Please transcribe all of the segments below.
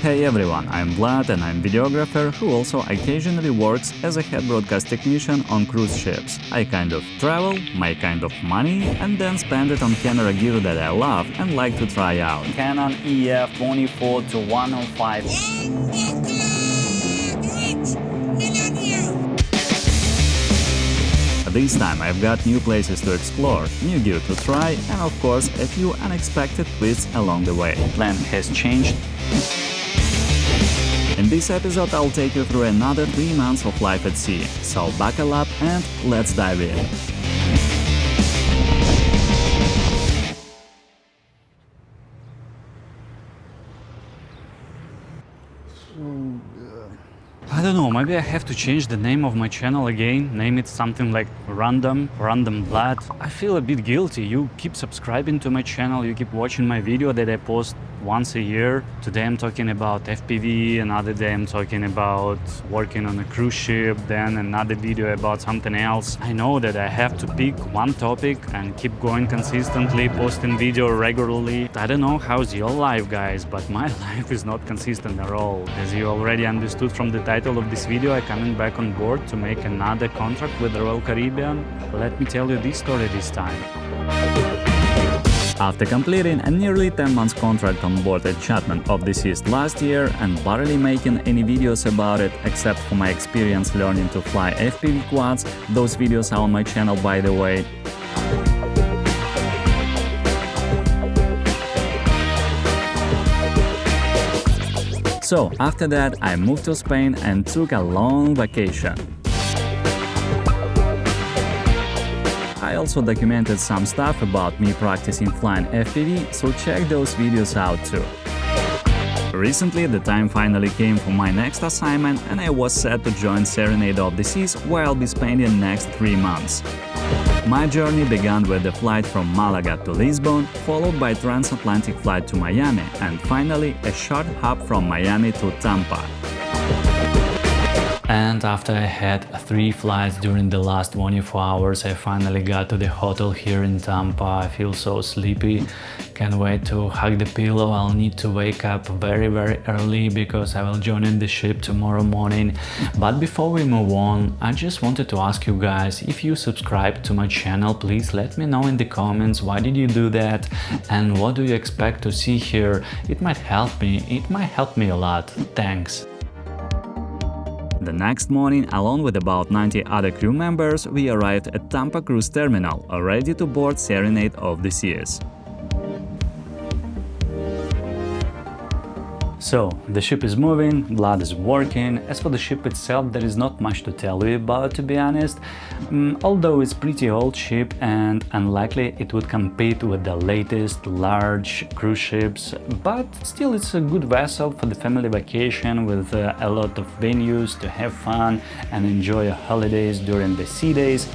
Hey everyone, I'm Vlad and I'm videographer who also occasionally works as a head broadcast technician on cruise ships. I kind of travel, make kind of money and then spend it on camera gear that I love and like to try out. Canon EF 24 to 105. This time I've got new places to explore, new gear to try and of course a few unexpected twists along the way. Plan has changed. In this episode I'll take you through another 3 months of life at sea, so buckle up and let's dive in. I don't know, maybe I have to change the name of my channel again, name it something like Random Vlad. I feel a bit guilty. You keep subscribing to my channel, you keep watching my video that I post once a year. Today I'm talking about FPV, another day I'm talking about working on a cruise ship, then another video about something else. I know that I have to pick one topic and keep going consistently, posting video regularly. I don't know how's your life, guys, but my life is not consistent at all. As you already understood from the title of this video, I'm coming back on board to make another contract with the Royal Caribbean. Let me tell you this story this time. After completing a nearly 10 months contract on board Enchantment of the Seas last year and barely making any videos about it except for my experience learning to fly FPV quads, those videos are on my channel by the way. So after that I moved to Spain and took a long vacation. I also documented some stuff about me practicing flying FPV, so check those videos out too. Recently the time finally came for my next assignment and I was set to join Serenade of the Seas, where I'll be spending the next 3 months. My journey began with a flight from Malaga to Lisbon, followed by transatlantic flight to Miami, and finally a short hop from Miami to Tampa. And after I had 3 flights during the last 24 hours, I finally got to the hotel here in Tampa. I feel so sleepy. Can't wait to hug the pillow. I'll need to wake up very early because I will join in the ship tomorrow morning. But before we move on, I just wanted to ask you guys, if you subscribe to my channel, please let me know in the comments why did you do that and what do you expect to see here. It might help me a lot. Thanks. The next morning, along with about 90 other crew members, we arrived at Tampa cruise terminal, ready to board Serenade of the Seas. So, the ship is moving, Vlad is working. As for the ship itself, there is not much to tell you about, to be honest. Although it's pretty old ship and unlikely it would compete with the latest large cruise ships, but still it's a good vessel for the family vacation with a lot of venues to have fun and enjoy your holidays during the sea days.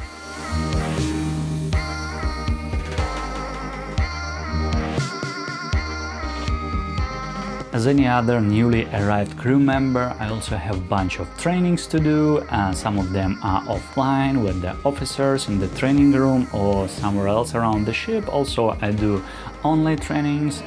As any other newly arrived crew member, I also have a bunch of trainings to do, and some of them are offline with the officers in the training room or somewhere else around the ship. Also, I do online trainings.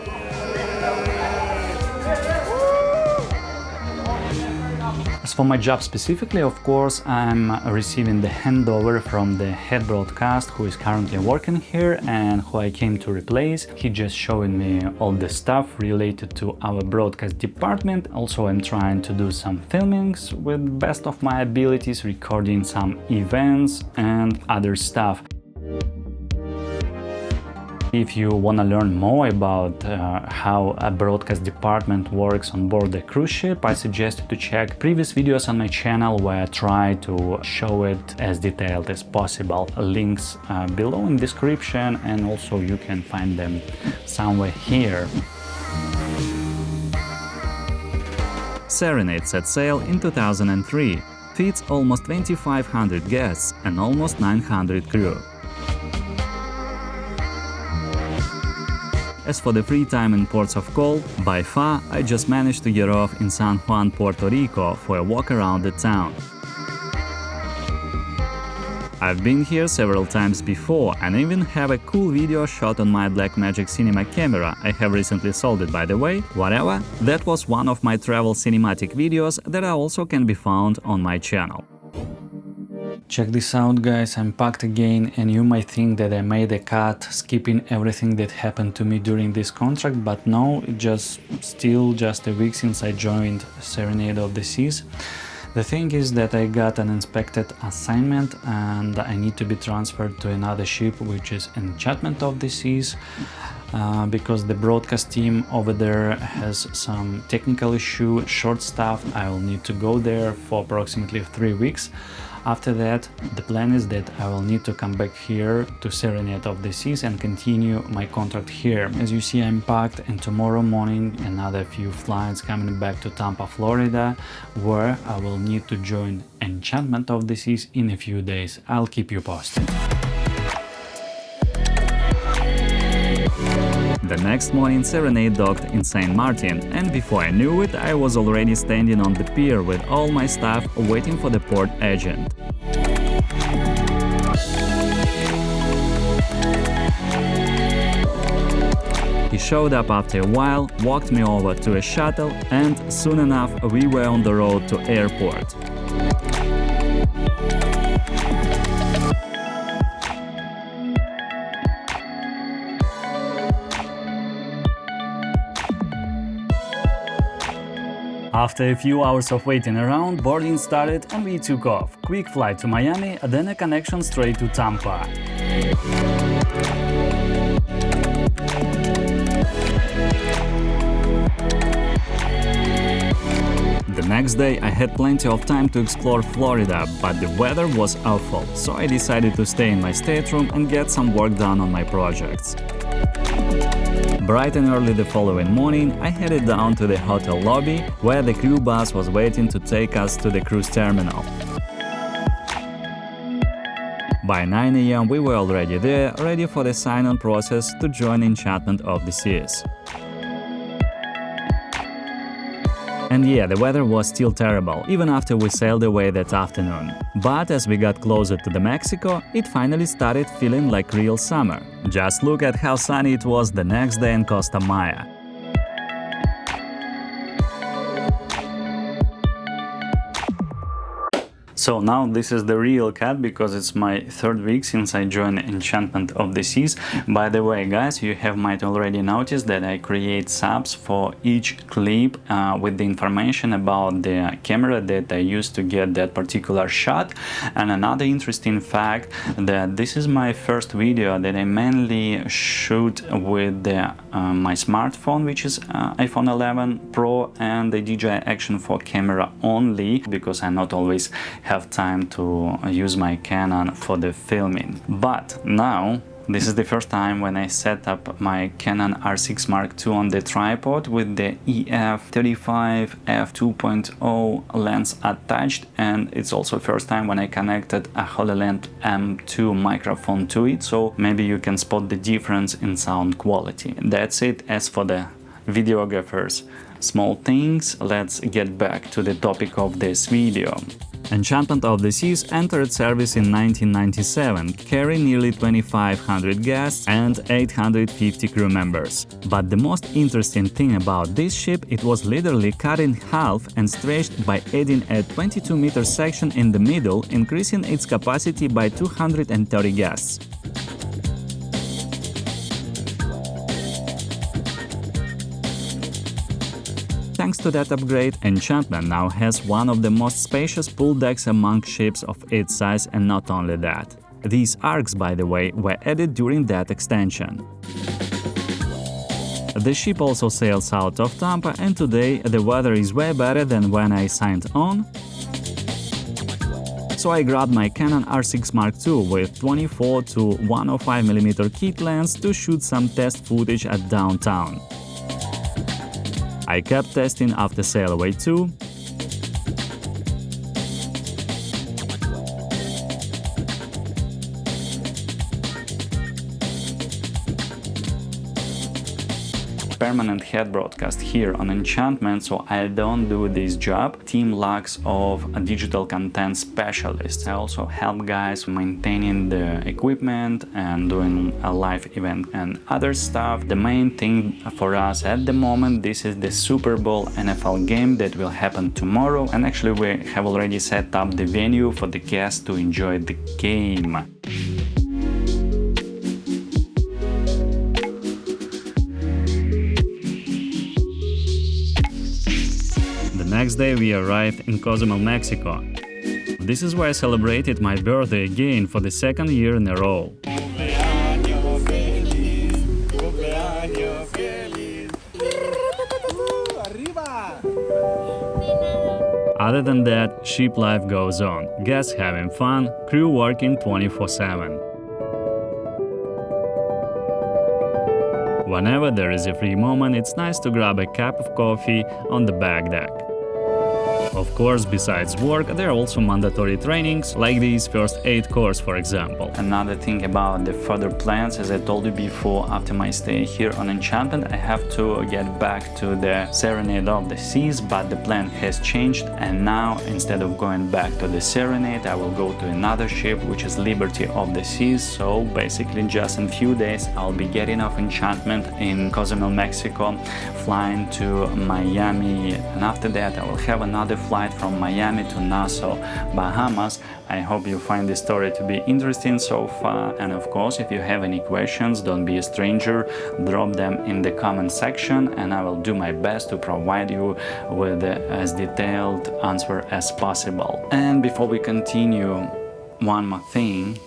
As for my job specifically, of course, I'm receiving the handover from the head broadcast who is currently working here and who I came to replace. He just showing me all the stuff related to our broadcast department. Also, I'm trying to do some filmings with best of my abilities, recording some events and other stuff. If you want to learn more about how a broadcast department works on board a cruise ship, I suggest you to check previous videos on my channel where I try to show it as detailed as possible. Links below in description, and also you can find them somewhere here. Serenade set sail in 2003, feeds almost 2,500 guests and almost 900 crew. As for the free time in ports of call, by far I just managed to get off in San Juan, Puerto Rico for a walk around the town. I've been here several times before and even have a cool video shot on my Blackmagic Cinema camera. I have recently sold it, by the way. Whatever, that was one of my travel cinematic videos that also can be found on my channel. Check this out, guys, I'm packed again, and you might think that I made a cut skipping everything that happened to me during this contract, but no, it's still just a week since I joined Serenade of the Seas. The thing is that I got an unexpected assignment and I need to be transferred to another ship, which is Enchantment of the Seas, because the broadcast team over there has some technical issue, short-staffed. I will need to go there for approximately 3 weeks. After that, the plan is that I will need to come back here to Serenade of the Seas and continue my contract here. As you see, I'm packed, and tomorrow morning another few flights coming back to Tampa, Florida, where I will need to join Enchantment of the Seas in a few days. I'll keep you posted. The next morning, Serenade docked in St. Martin, and before I knew it, I was already standing on the pier with all my stuff waiting for the port agent. He showed up after a while, walked me over to a shuttle, and soon enough we were on the road to airport. After a few hours of waiting around, boarding started and we took off. Quick flight to Miami, then a connection straight to Tampa. The next day I had plenty of time to explore Florida, but the weather was awful, so I decided to stay in my stateroom and get some work done on my projects. Bright and early the following morning, I headed down to the hotel lobby, where the crew bus was waiting to take us to the cruise terminal. By 9 AM we were already there, ready for the sign-on process to join Enchantment of the Seas. And yeah, the weather was still terrible, even after we sailed away that afternoon. But as we got closer to the Mexico, it finally started feeling like real summer. Just look at how sunny it was the next day in Costa Maya. So now this is the real cut, because it's my 3rd week since I joined Enchantment of the Seas. By the way, guys, you might already noticed that I create subs for each clip with the information about the camera that I used to get that particular shot. And another interesting fact, that this is my first video that I mainly shoot with my smartphone, which is iPhone 11 Pro, and the DJI Action 4 camera only, because I not always have time to use my Canon for the filming. But now this is the first time when I set up my Canon R6 Mark II on the tripod with the EF35 f2.0 lens attached, and it's also first time when I connected a HoloLens M2 microphone to it, so maybe you can spot the difference in sound quality. That's it as for the videographers. Small things, let's get back to the topic of this video. Enchantment of the Seas entered service in 1997, carrying nearly 2,500 guests and 850 crew members. But the most interesting thing about this ship, it was literally cut in half and stretched by adding a 22-meter section in the middle, increasing its capacity by 230 guests. Thanks to that upgrade, Enchantment now has one of the most spacious pool decks among ships of its size, and not only that. These arcs, by the way, were added during that extension. The ship also sails out of Tampa, and today the weather is way better than when I signed on. So I grabbed my Canon R6 Mark II with 24 to 105mm kit lens to shoot some test footage at downtown. I kept testing after sail away too. permanent head broadcast here on Enchantment, so I don't do this job. Team lacks of a digital content specialist. I also help guys maintaining the equipment and doing a live event and other stuff. The main thing for us at the moment, this is the Super Bowl NFL game that will happen tomorrow, and actually we have already set up the venue for the guests to enjoy the game. The next day we arrived in Cozumel, Mexico. This is where I celebrated my birthday again for the second year in a row. Other than that, ship life goes on, guests having fun, crew working 24/7. Whenever there is a free moment, it's nice to grab a cup of coffee on the back deck. Of course, besides work, there are also mandatory trainings, like these first aid course, for example. Another thing about the further plans, as I told you before, after my stay here on Enchantment, I have to get back to the Serenade of the Seas, but the plan has changed, and now, instead of going back to the Serenade, I will go to another ship, which is Liberty of the Seas. So basically, just in a few days, I'll be getting off Enchantment in Cozumel, Mexico, flying to Miami, and after that, I will have another flight from Miami to Nassau, Bahamas. I hope you find this story to be interesting so far, and of course, if you have any questions, don't be a stranger, drop them in the comment section and I will do my best to provide you with as detailed answer as possible. And before we continue, one more thing,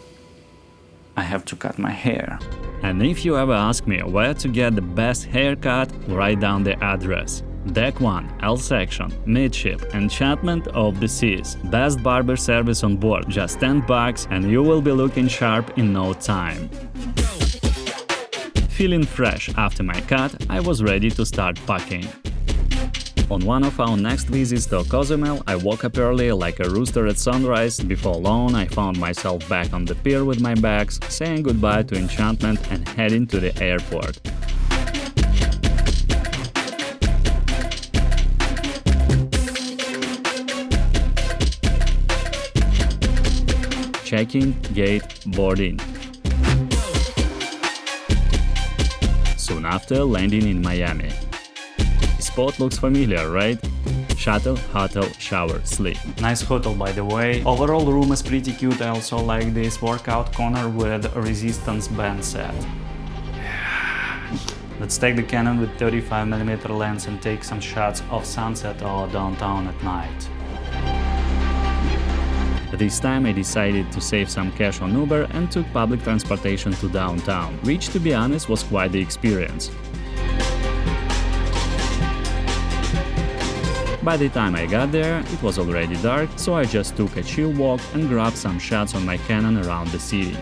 I have to cut my hair. And if you ever ask me where to get the best haircut, write down the address. Deck 1, L section, midship, Enchantment of the Seas. Best barber service on board, just $10 and you will be looking sharp in no time. Feeling fresh after my cut, I was ready to start packing. On one of our next visits to Cozumel, I woke up early like a rooster at sunrise. Before long, I found myself back on the pier with my bags, saying goodbye to Enchantment and heading to the airport. Checking, gate, boarding. Soon after, landing in Miami. Spot looks familiar, right? Shuttle, hotel, shower, sleep. Nice hotel, by the way. Overall room is pretty cute. I also like this workout corner with a resistance band set. Let's take the Canon with 35mm lens and take some shots of sunset or downtown at night. This time I decided to save some cash on Uber and took public transportation to downtown, which to be honest was quite the experience. By the time I got there, it was already dark, so I just took a chill walk and grabbed some shots on my Canon around the city.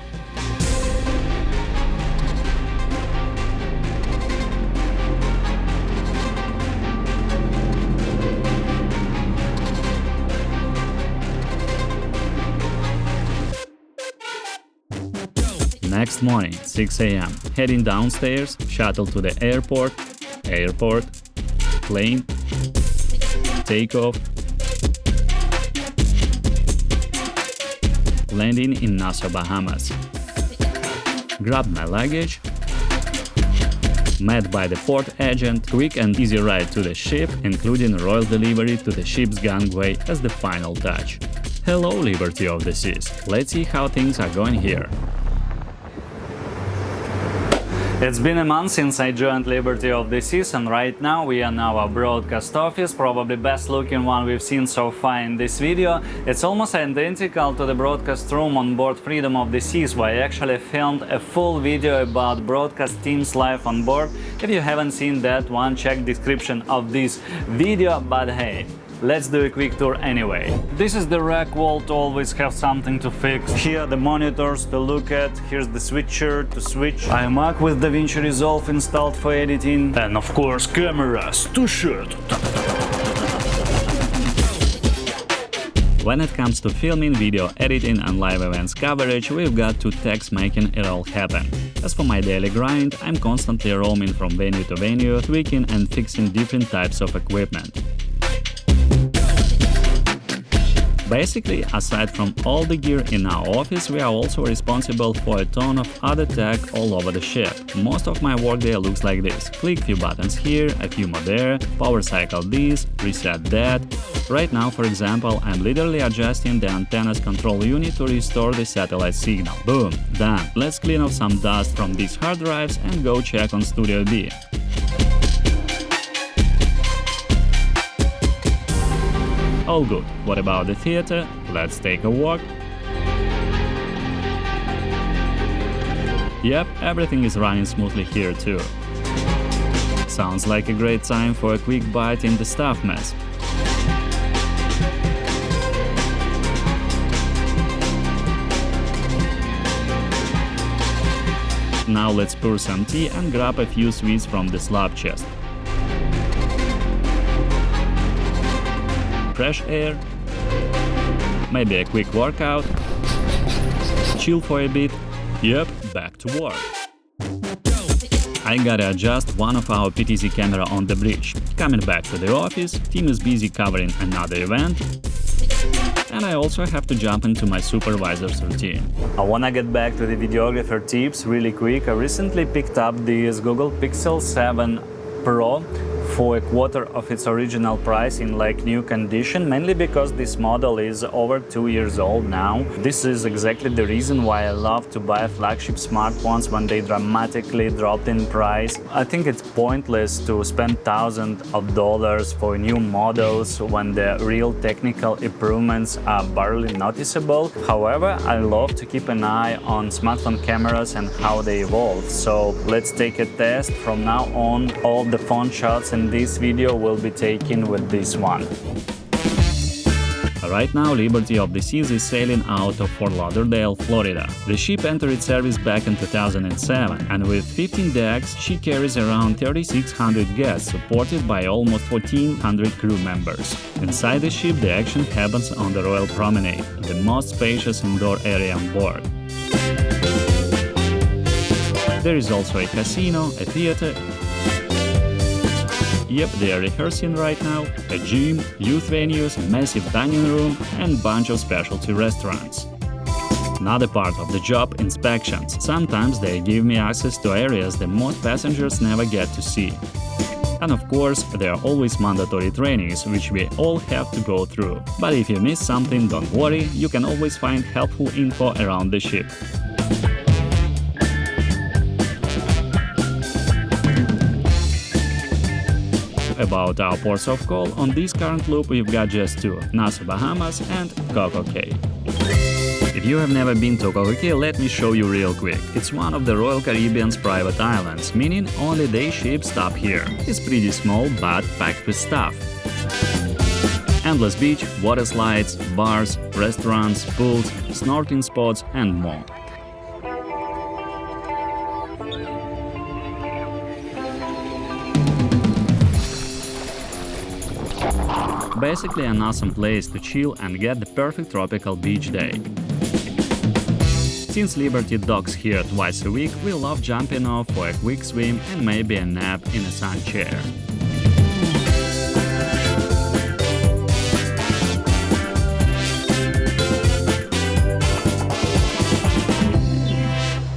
Next morning, 6 a.m., heading downstairs, shuttle to the airport, plane, takeoff, landing in Nassau, Bahamas. Grabbed my luggage, met by the port agent, quick and easy ride to the ship, including royal delivery to the ship's gangway as the final touch. Hello, Liberty of the Seas. Let's see how things are going here. It's been a month since I joined Liberty of the Seas, and right now we are in our broadcast office, probably best looking one we've seen so far in this video. It's almost identical to the broadcast room on board Freedom of the Seas, where I actually filmed a full video about broadcast teams live on board. If you haven't seen that one, check description of this video, but hey, let's do a quick tour anyway. This is the rack wall to always have something to fix. Here the monitors to look at, here's the switcher to switch. iMac with DaVinci Resolve installed for editing. And of course cameras to shoot. When it comes to filming, video editing and live events coverage, we've got two techs making it all happen. As for my daily grind, I'm constantly roaming from venue to venue, tweaking and fixing different types of equipment. Basically, aside from all the gear in our office, we are also responsible for a ton of other tech all over the ship. Most of my workday looks like this. Click few buttons here, a few more there, power cycle this, reset that. Right now, for example, I'm literally adjusting the antenna's control unit to restore the satellite signal. Boom, done. Let's clean off some dust from these hard drives and go check on Studio B. All good. What about the theater? Let's take a walk. Yep, everything is running smoothly here too. Sounds like a great time for a quick bite in the staff mess. Now let's pour some tea and grab a few sweets from the slab chest. Fresh air, maybe a quick workout, chill for a bit, yep, back to work. I gotta adjust one of our PTZ camera on the bridge. Coming back to the office, team is busy covering another event, and I also have to jump into my supervisor's routine. I wanna get back to the videographer tips really quick. I recently picked up this Google Pixel 7 Pro for a quarter of its original price in like new condition, mainly because this model is over 2 years old now. This is exactly the reason why I love to buy flagship smartphones when they dramatically dropped in price. I think it's pointless to spend thousands of dollars for new models when the real technical improvements are barely noticeable. However, I love to keep an eye on smartphone cameras and how they evolve. So let's take a test. From now on, all the phone shots in this video will be taken with this one. Right now, Liberty of the Seas is sailing out of Fort Lauderdale, Florida. The ship entered service back in 2007, and with 15 decks, she carries around 3,600 guests, supported by almost 1,400 crew members. Inside the ship, the action happens on the Royal Promenade, the most spacious indoor area on board. There is also a casino, a theater. Yep, they are rehearsing right now, a gym, youth venues, a massive dining room and bunch of specialty restaurants. Another part of the job, inspections. Sometimes they give me access to areas that most passengers never get to see. And of course, there are always mandatory trainings, which we all have to go through. But if you miss something, don't worry, you can always find helpful info around the ship. About our ports of call, on this current loop we've got just two, Nassau, Bahamas and CocoCay. If you have never been to CocoCay, let me show you real quick. It's one of the Royal Caribbean's private islands, meaning only day ships stop here. It's pretty small but packed with stuff. Endless beach, water slides, bars, restaurants, pools, snorkeling spots and more. Basically an awesome place to chill and get the perfect tropical beach day. Since Liberty docks here twice a week, we love jumping off for a quick swim and maybe a nap in a sun chair.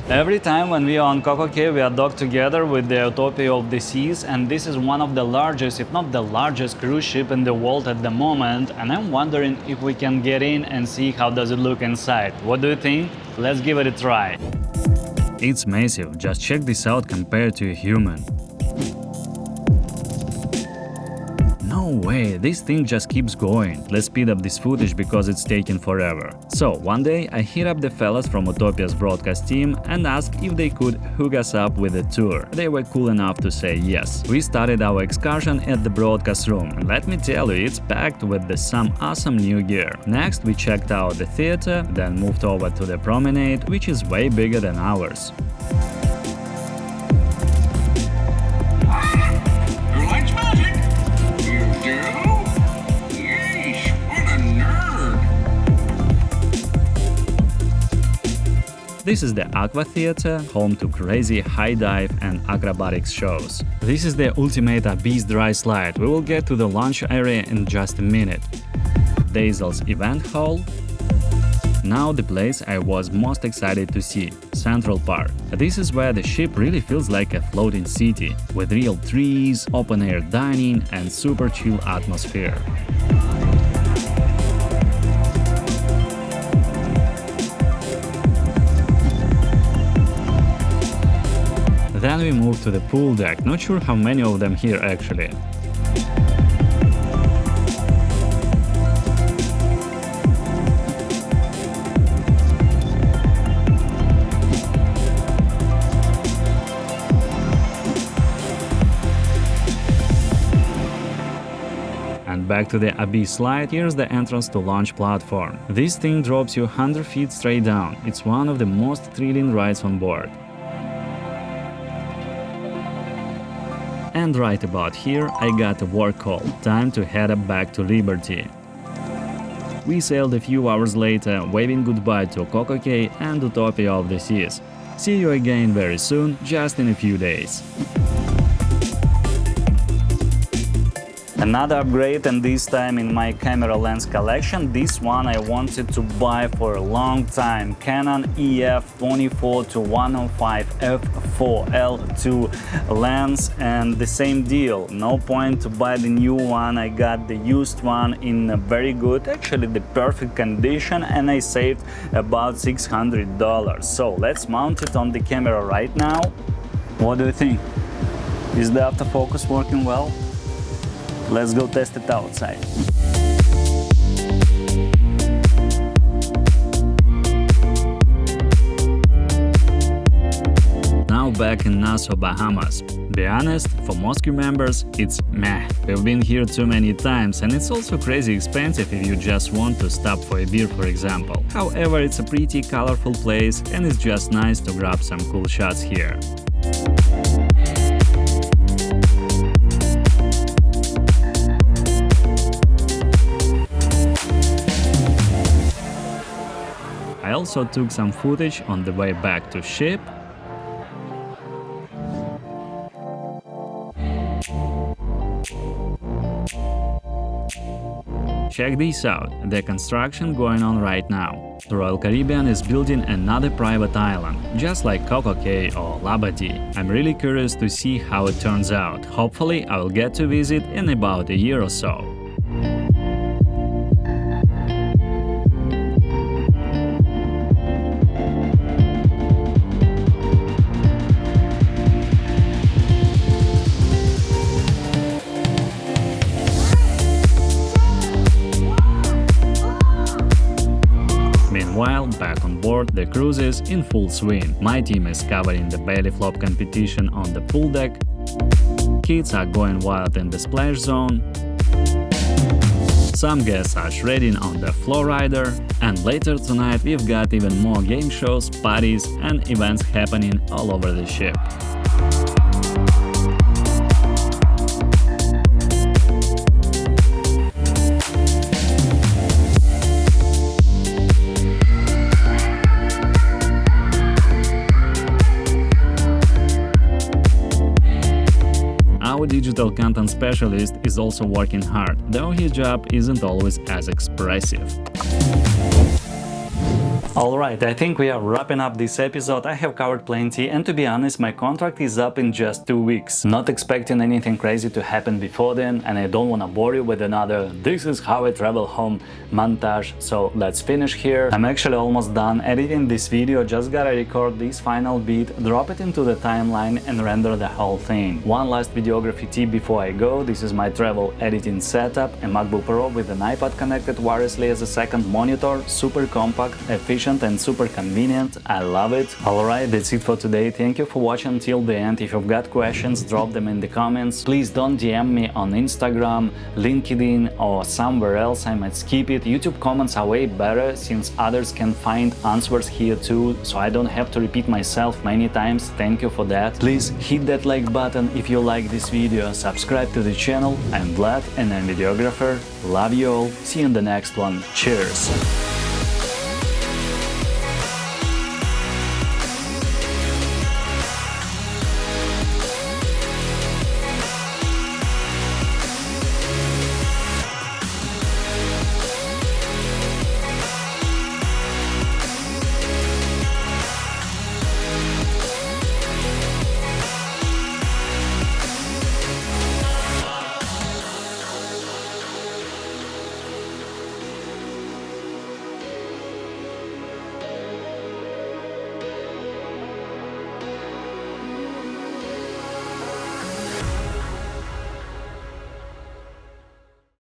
Every time when we are on CocoCay, we are docked together with the Utopia of the Seas, and this is one of the largest, if not the largest, cruise ship in the world at the moment, and I'm wondering if we can get in and see how does it look inside. What do you think? Let's give it a try. It's massive, just check this out compared to a human. No way, this thing just keeps going. Let's speed up this footage because it's taking forever. So, one day I hit up the fellas from Utopia's broadcast team and asked if they could hook us up with a tour. They were cool enough to say yes. We started our excursion at the broadcast room, and let me tell you, it's packed with some awesome new gear. Next we checked out the theater, then moved over to the promenade, which is way bigger than ours. This is the Aqua Theater, home to crazy high dive and acrobatics shows. This is the ultimate abyss dry slide. We will get to the launch area in just a minute. Dazel's event hall. Now the place I was most excited to see, Central Park. This is where the ship really feels like a floating city, with real trees, open-air dining and super chill atmosphere. Then we move to the pool deck, not sure how many of them here actually. And back to the abyss slide, here's the entrance to launch platform. This thing drops you 100 feet straight down. It's one of the most thrilling rides on board. And right about here, I got a work call. Time to head back to Liberty. We sailed a few hours later, waving goodbye to CocoCay and Utopia of the Seas. See you again very soon, just in a few days. Another upgrade, and this time in my camera lens collection. This one I wanted to buy for a long time. Canon EF 24-105 f4L2 lens, and the same deal. No point to buy the new one. I got the used one in a very good, actually the perfect condition, and I saved about $600. So let's mount it on the camera right now. What do you think? Is the autofocus working well? Let's go test it outside. Now back in Nassau, Bahamas. Be honest, for most crew members, it's meh. We've been here too many times, and it's also crazy expensive if you just want to stop for a beer, for example. However, it's a pretty colorful place, and it's just nice to grab some cool shots here. I also took some footage on the way back to ship. Check this out, the construction going on right now. The Royal Caribbean is building another private island, just like CocoCay or Labadee. I'm really curious to see how it turns out. Hopefully, I will get to visit in about a year or so. Meanwhile, back on board, the cruise is in full swing. My team is covering the belly flop competition on the pool deck. Kids are going wild in the splash zone. Some guests are shredding on the floor rider. And later tonight we've got even more game shows, parties and events happening all over the ship. Our digital content specialist is also working hard, though his job isn't always as expressive. Alright, I think we are wrapping up this episode. I have covered plenty, and to be honest, my contract is up in just 2 weeks. Not expecting anything crazy to happen before then, and I don't want to bore you with another "this is how I travel home" montage, so let's finish here. I'm actually almost done editing this video, just gotta record this final bit, drop it into the timeline and render the whole thing. One last videography tip before I go: this is my travel editing setup, a MacBook Pro with an iPad connected wirelessly as a second monitor, super compact, efficient and super convenient. I love it. Alright, that's it for today. Thank you for watching till the end. If you've got questions, drop them in the comments. Please don't DM me on Instagram, LinkedIn or somewhere else, I might skip it. YouTube comments are way better since others can find answers here too, so I don't have to repeat myself many times. Thank you for that. Please hit that like button if you like this video, subscribe to the channel. I'm Vlad and I'm Videographer. Love you all. See you in the next one. Cheers!